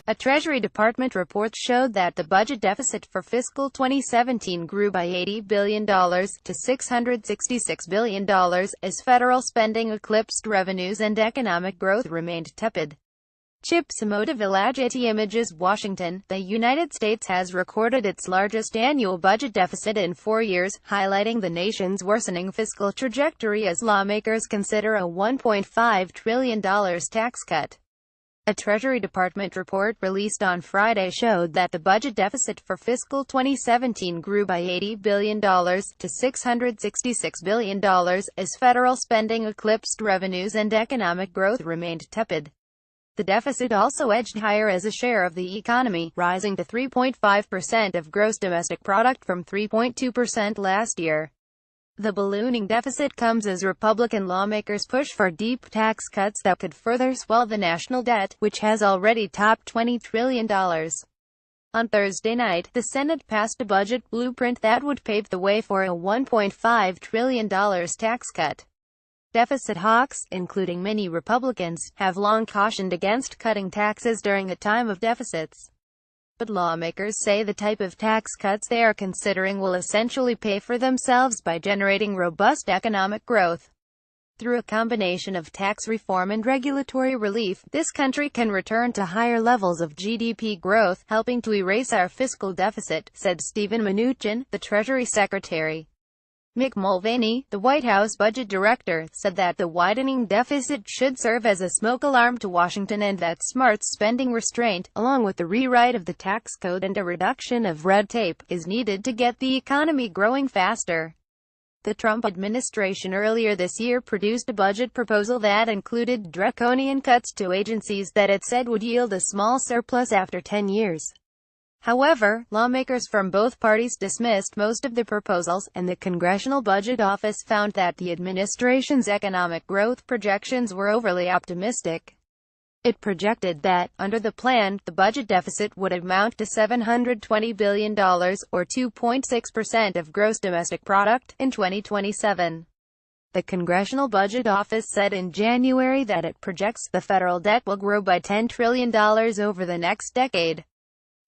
A Treasury Department report showed that the budget deficit for fiscal 2017 grew by $80 billion to $666 billion, as federal spending eclipsed revenues and economic growth remained tepid. Chip Somodev, Images, Washington. The United States has recorded its largest annual budget deficit in 4 years, highlighting the nation's worsening fiscal trajectory as lawmakers consider a $1.5 trillion tax cut. A Treasury Department report released on Friday showed that the budget deficit for fiscal 2017 grew by $80 billion to $666 billion, as federal spending eclipsed revenues and economic growth remained tepid. The deficit also edged higher as a share of the economy, rising to 3.5% of gross domestic product from 3.2% last year. The ballooning deficit comes as Republican lawmakers push for deep tax cuts that could further swell the national debt, which has already topped $20 trillion. On Thursday night, the Senate passed a budget blueprint that would pave the way for a $1.5 trillion tax cut. Deficit hawks, including many Republicans, have long cautioned against cutting taxes during a time of deficits. But lawmakers say the type of tax cuts they are considering will essentially pay for themselves by generating robust economic growth. Through a combination of tax reform and regulatory relief, this country can return to higher levels of GDP growth, helping to erase our fiscal deficit, said Steven Mnuchin, the Treasury Secretary. Mick Mulvaney, the White House budget director, said that the widening deficit should serve as a smoke alarm to Washington and that smart spending restraint, along with the rewrite of the tax code and a reduction of red tape, is needed to get the economy growing faster. The Trump administration earlier this year produced a budget proposal that included draconian cuts to agencies that it said would yield a small surplus after 10 years. However, lawmakers from both parties dismissed most of the proposals, and the Congressional Budget Office found that the administration's economic growth projections were overly optimistic. It projected that, under the plan, the budget deficit would amount to $720 billion, or 2.6% of gross domestic product, in 2027. The Congressional Budget Office said in January that it projects the federal debt will grow by $10 trillion over the next decade.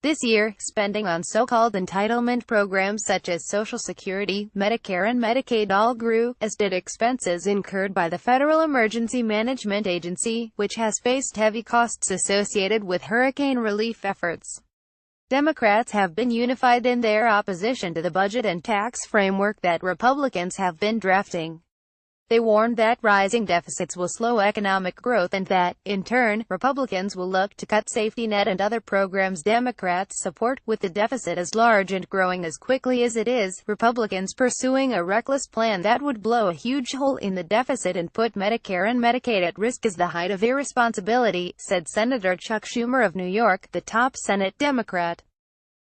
This year, spending on so-called entitlement programs such as Social Security, Medicare and Medicaid all grew, as did expenses incurred by the Federal Emergency Management Agency, which has faced heavy costs associated with hurricane relief efforts. Democrats have been unified in their opposition to the budget and tax framework that Republicans have been drafting. They warned that rising deficits will slow economic growth and that, in turn, Republicans will look to cut safety net and other programs Democrats support. With the deficit as large and growing as quickly as it is, Republicans pursuing a reckless plan that would blow a huge hole in the deficit and put Medicare and Medicaid at risk is the height of irresponsibility, said Senator Chuck Schumer of New York, the top Senate Democrat.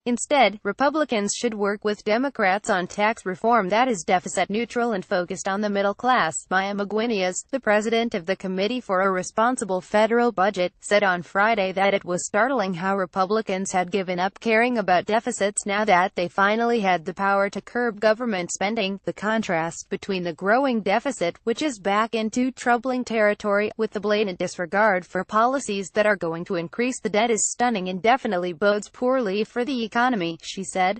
Instead, Republicans should work with Democrats on tax reform that is deficit-neutral and focused on the middle class. Maya Maguinias, the president of the Committee for a Responsible Federal Budget, said on Friday that it was startling how Republicans had given up caring about deficits now that they finally had the power to curb government spending. The contrast between the growing deficit, which is back into troubling territory, with the blatant disregard for policies that are going to increase the debt is stunning and definitely bodes poorly for the economy, she said.